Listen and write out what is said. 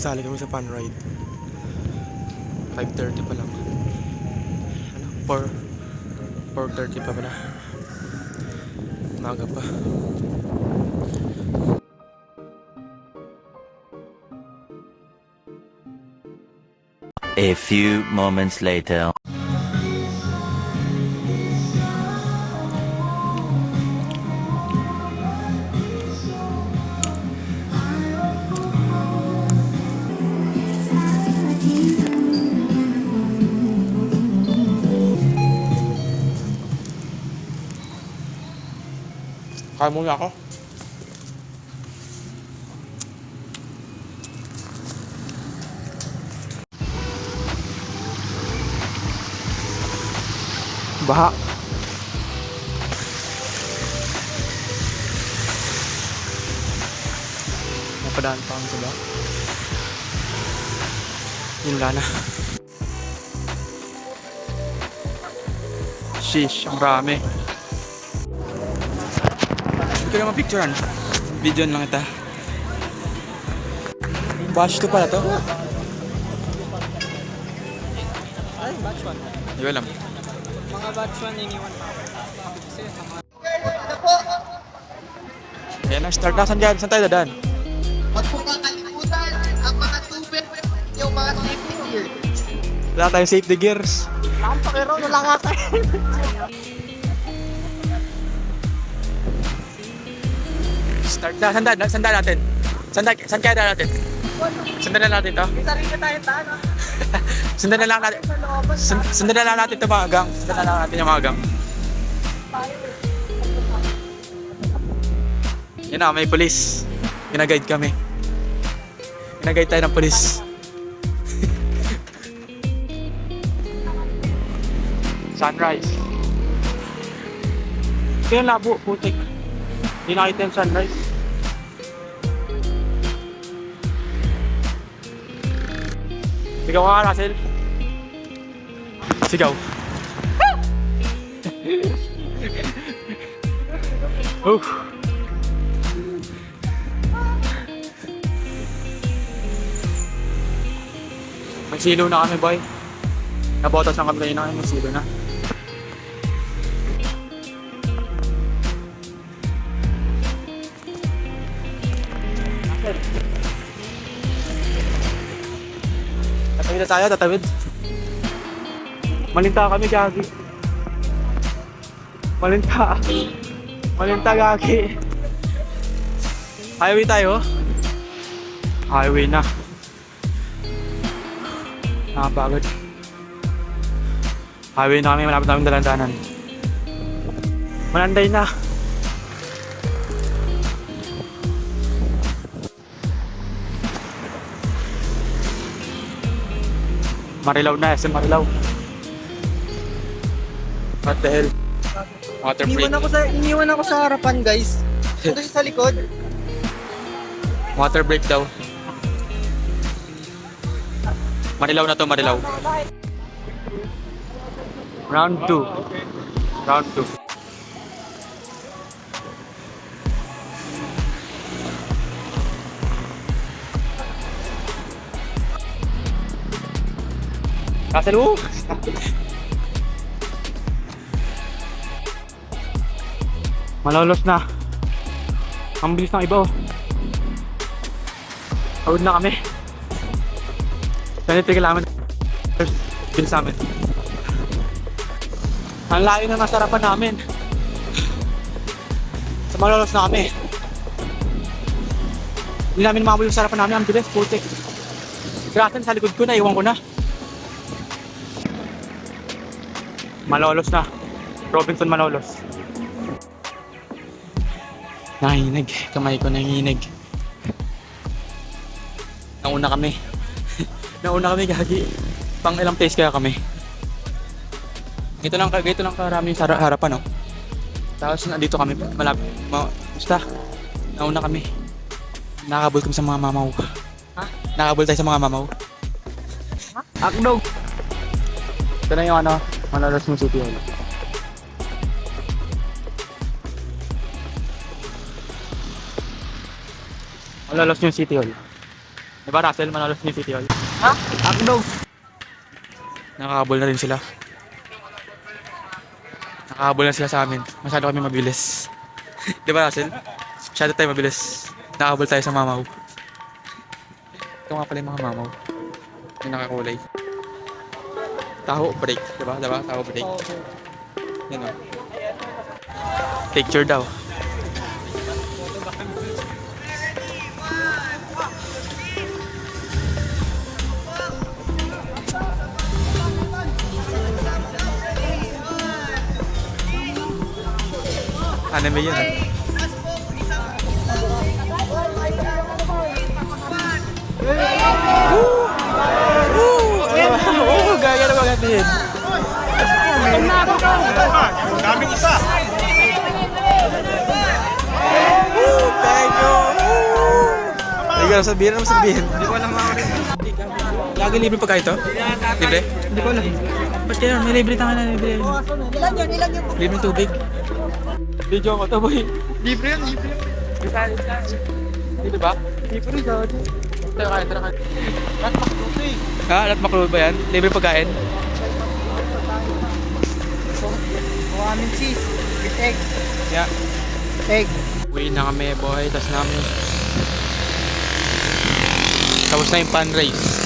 Sali kami sa fun ride. 5:30 pa lang. Ano? 4:30 pa pala. Maga pa. A few moments later. Kaya muna ako. Baha. Napadaan pa kami sa baha. Yun, wala na. Sheesh, ang rami. Ito naman picturean. Video lang ito. Batch 2 pala to. Ay, batch 1. Hindi ko alam. Mga batch 1 iniwan pa. Ayan na, start na. Saan dyan? Saan tayo dadaan? Huwag po kakalimutan ang mga tubig, yung mga safety gear. Wala tayong safety gears. Lang pakiro, wala nga kayo. Start na. Saan natin? Saan kaya daan natin? Sundan na natin to? May sarili tayo daan, ha? Sundan na lang natin. Sa looban, Sundan na lang natin ito mga gang. Sundan na lang natin yung mga gang. Yan na, may polis. Gina-guide kami. Gina-guide tayo ng polis. Sunrise. Ito yung labo, putik. Hindi nakita yung sunrise. Sigaw ka, Russell. Sigaw. May silo na kami, boy. Nabotas lang kami kanina, may silo na. Tatawid na tayo, tatawid. Malinta kami, gagi. Malinta. Malinta, gagi. Highway tayo. Highway na. Nakapagod. Highway na kami, malapit namin dalandanan. Malanday na. Marilaw na, SM Marilaw. What the hell? Water break. iniwan ako sa harapan, guys. Ito sa likod. Water break daw. Marilaw na to, Marilaw. Round 2. Round 2. Russell, woo! Malolos na. Ang bilis ng iba, oh. Pagod na kami. 23 kilometers. Bilis namin. Ang layo na nasarapan namin. Sa malolos na kami. Hindi namin mabuhay yung sarapan namin. Ang bilis, putik. Si Russell sa likod ko na, iwan ko na. Malolos na. Robinson Malolos. Nanginginig. Kamay ko nanginginig. Nauna kami. Nauna kami, gagi. Pang ilang place kaya kami. Gito lang karami sa harapan, oh. Tapos nandito kami malapit. Basta. Nauna kami. Nakabul kami sa mga mamaw. Ha? Nakabul tayo sa mga mamaw. Akdog. Ito na yung ano, Malolos ng City Hall. Malolos yung City Hall. Diba Russell, manalo sa City Hall? Ha? Akdog. Nakakahabol na rin sila. Nakakahabol na sila sa amin. Masyado kami mabilis. Diba Russell? Masyado tayo mabilis. Nakakahabol tayo sa mamaw. Ito nga pala yung mga mamaw. Yung nakakulay. Taho break. Diba? Taho break. Yan o. Picture daw. Anime yun. Gaya na magatin. Daming isa. Thank you. Hindi ko sabihin. Hindi ko alam mga rin. Lagi libre pa kayo to? Libre? Hindi ko alam. Ba't kaya? May libre tayo na libre. Ilan yun? Libre tubig. Video ko to boy. Libre yun, libre yun. Dito ba? Libre yun. Tara kain. Lahat makluto eh. Ha? Lahat makulod ba yan? Libre pagkain? Ramen cheese. With egg. Yeah. Egg. Uwi na kami boy. Tapos na yung pan race.